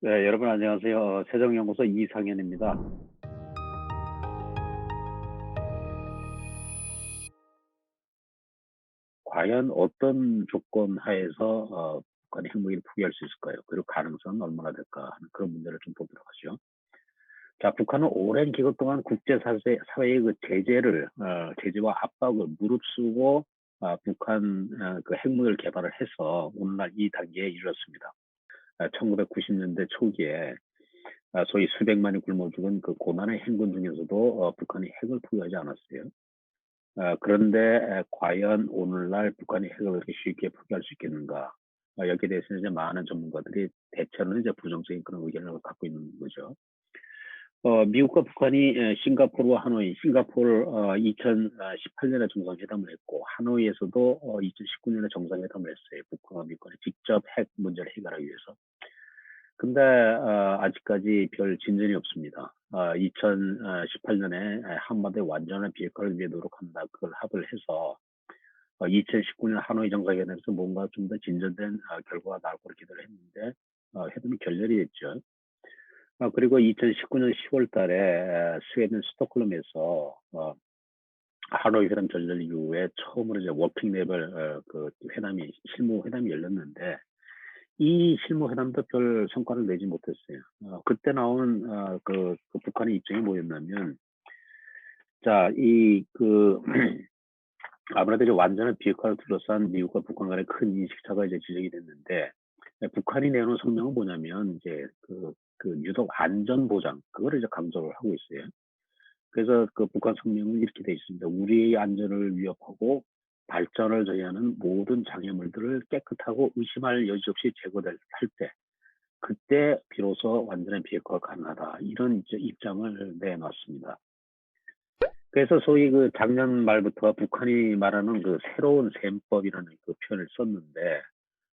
네, 여러분 안녕하세요. 세종연구소 이상현입니다. 과연 어떤 조건 하에서 북한이 핵무기를 포기할 수 있을까요? 그리고 가능성은 얼마나 될까 하는 그런 문제를 좀 보도록 하죠. 자, 북한은 오랜 기간 동안 국제사회의 그 제재와 압박을 무릅쓰고 북한 그 핵무기를 개발을 해서 오늘날 이 단계에 이르렀습니다. 1990년대 초기에 소위 수백만이 굶어 죽은 그 고난의 행군 중에서도 북한이 핵을 포기하지 않았어요. 그런데 과연 오늘날 북한이 핵을 그렇게 쉽게 포기할 수 있겠는가? 여기에 대해서는 이제 많은 전문가들이 대체로는 이제 부정적인 그런 의견을 갖고 있는 거죠. 미국과 북한이 싱가포르와 하노이, 싱가포르 2018년에 정상회담을 했고 하노이에서도 2019년에 정상회담을 했어요. 북한과 미국이 직접 핵 문제를 해결하기 위해서. 근데 아직까지 별 진전이 없습니다. 2018년에 한반도의 완전한 비핵화를 위해 노력한다. 그걸 합의를 해서 2019년 하노이 정상회담에서 뭔가 좀 더 진전된 결과가 나올 거로 기대를 했는데 회담이 결렬이 됐죠. 그리고 2019년 10월 달에 스웨덴 스톡홀름에서 하노이 회담 결렬 이후에 처음으로 이제 워킹 레벨 그 실무 회담이 열렸는데 이 실무회담도 별 성과를 내지 못했어요. 그때 나온 그 북한의 입장이 뭐였냐면, 자, 아무래도 이제 완전한 비핵화를 둘러싼 미국과 북한 간의 큰 인식차가 이제 지적이 됐는데, 북한이 내놓은 성명은 뭐냐면, 이제 그 유독 안전 보장, 그거를 이제 강조를 하고 있어요. 그래서 그 북한 성명은 이렇게 돼 있습니다. 우리의 안전을 위협하고 발전을 저해하는 모든 장애물들을 깨끗하고 의심할 여지 없이 제거될 때, 그때 비로소 완전한 비핵화가 가능하다. 이런 이제 입장을 내놨습니다. 그래서 소위 그 작년 말부터 북한이 말하는 그 새로운 셈법이라는 그 표현을 썼는데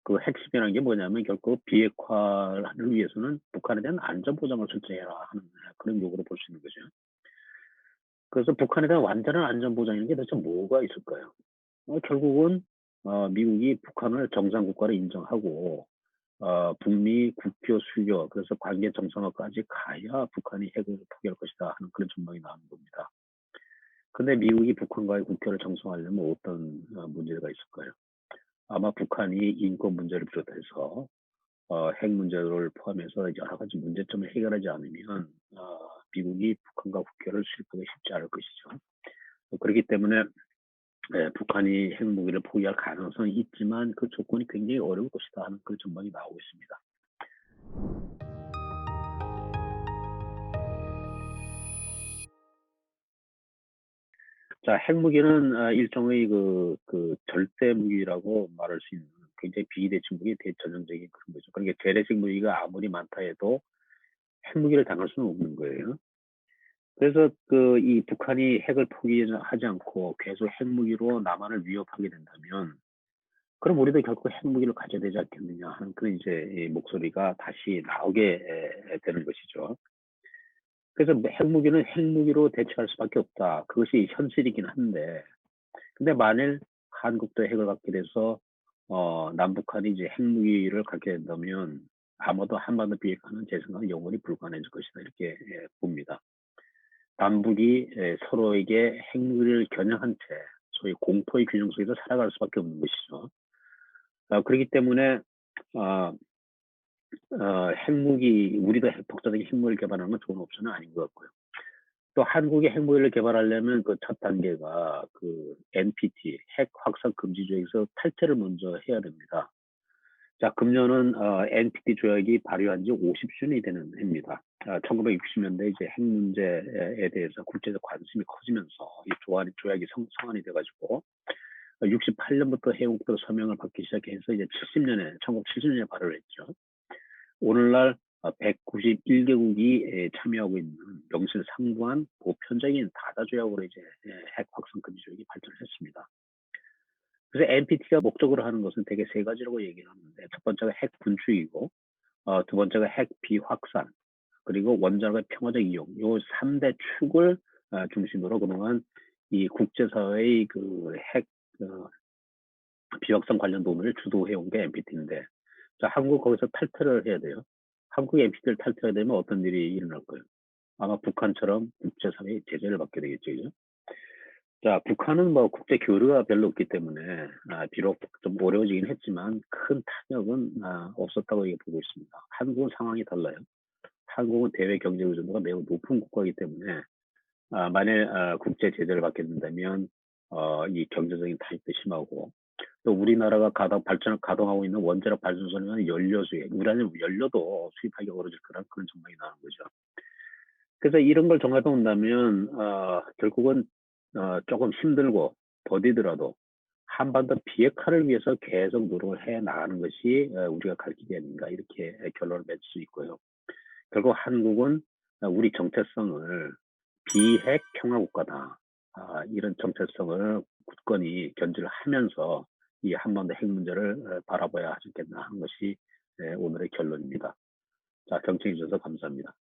그 핵심이라는 게 뭐냐면 결국 비핵화를 위해서는 북한에 대한 안전 보장을 설정해라 하는 그런 요구를 볼 수 있는 거죠. 그래서 북한에 대한 완전한 안전 보장이라는 게 도대체 뭐가 있을까요? 결국은 미국이 북한을 정상 국가로 인정하고 북미 국교 수교, 그래서 관계 정상화까지 가야 북한이 핵을 포기할 것이다 하는 그런 전망이 나오는 겁니다. 근데 미국이 북한과의 국교를 정상화하려면 어떤 문제가 있을까요? 아마 북한이 인권 문제를 비롯해서 핵 문제를 포함해서 여러 가지 문제점을 해결하지 않으면 미국이 북한과 국교를 수립하기 쉽지 않을 것이죠. 그렇기 때문에 북한이 핵무기를 포기할 가능성이 있지만 그 조건이 굉장히 어려울 것이다 하는 그런 전망이 나오고 있습니다. 자, 핵무기는 일종의 그 절대 무기라고 말할 수 있는 굉장히 비대칭 무기 대전형적인 그런 거죠. 그러니까 재래식 무기가 아무리 많다 해도 핵무기를 당할 수는 없는 거예요. 그래서 이 북한이 핵을 포기하지 않고 계속 핵무기로 남한을 위협하게 된다면 그럼 우리도 결국 핵무기를 가져야 되지 않겠느냐 하는 그런 이제 이 목소리가 다시 나오게 되는 것이죠. 그래서 핵무기는 핵무기로 대처할 수밖에 없다. 그것이 현실이긴 한데 근데 만일 한국도 핵을 갖게 돼서 남북한이 이제 핵무기를 갖게 된다면 아마도 한반도 비핵화는 제 생각은 영원히 불가능해질 것이다 이렇게 봅니다. 남북이 서로에게 핵무기를 겨냥한 채 소위 공포의 균형 속에서 살아갈 수밖에 없는 것이죠. 그렇기 때문에 어, 핵무기 우리도 독자적인 핵무기를 개발하는 건 좋은 옵션은 아닌 것 같고요. 또 한국이 핵무기를 개발하려면 그 첫 단계가 그 NPT 핵 확산 금지 조약에서 탈퇴를 먼저 해야 됩니다. 자, 금년은 NPT 조약이 발효한 지 50주년이 되는 해입니다. 1960년대 이제 핵 문제에 대해서 국제적 관심이 커지면서 이 조약이 성안이 돼가지고 68년부터 해국도 서명을 받기 시작해서 이제 1970년에 발효를 했죠. 오늘날 191개국이 참여하고 있는 명실상부한 보편적인 다자조약으로 이제 핵 확산 금지 조약이 발전을 했습니다. 그래서 NPT가 목적으로 하는 것은 대개 세 가지라고 얘기를 하는데 첫 번째가 핵 분출이고 두 번째가 핵 비확산 그리고 원자력의 평화적 이용 요 3대 축을 중심으로 그동안 이 국제사회의 그 핵 비확산 관련 논의를 주도해온 게 NPT인데 자, 한국 거기서 탈퇴를 해야 돼요. 한국이 NPT를 탈퇴하게 되면 어떤 일이 일어날 거예요? 아마 북한처럼 국제사회의 제재를 받게 되겠죠. 그죠? 자, 북한은 뭐 국제 교류가 별로 없기 때문에 비록 좀 어려워지긴 했지만 큰 타격은 없었다고 보고 있습니다. 한국은 상황이 달라요. 한국은 대외 경제 의존도가 매우 높은 국가이기 때문에 만일 국제 제재를 받게 된다면 이 경제적인 타격도 심하고 또 우리나라가 가동하고 있는 원자력 발전소는 연료수에 우라늄 연료도 수입하기 어려질 거란 그런 전망이 나오는 거죠. 그래서 이런 걸 정하다 본다면 결국은 조금 힘들고 더디더라도 한반도 비핵화를 위해서 계속 노력을 해 나가는 것이 우리가 갈 길이 아닌가 이렇게 결론을 맺을 수 있고요. 결국 한국은 우리 정체성을 비핵 평화 국가다. 이런 정체성을 굳건히 견지를 하면서 이 한반도 핵 문제를 바라봐야 하지 않겠나 하는 것이 오늘의 결론입니다. 자, 경청해 주셔서 감사합니다.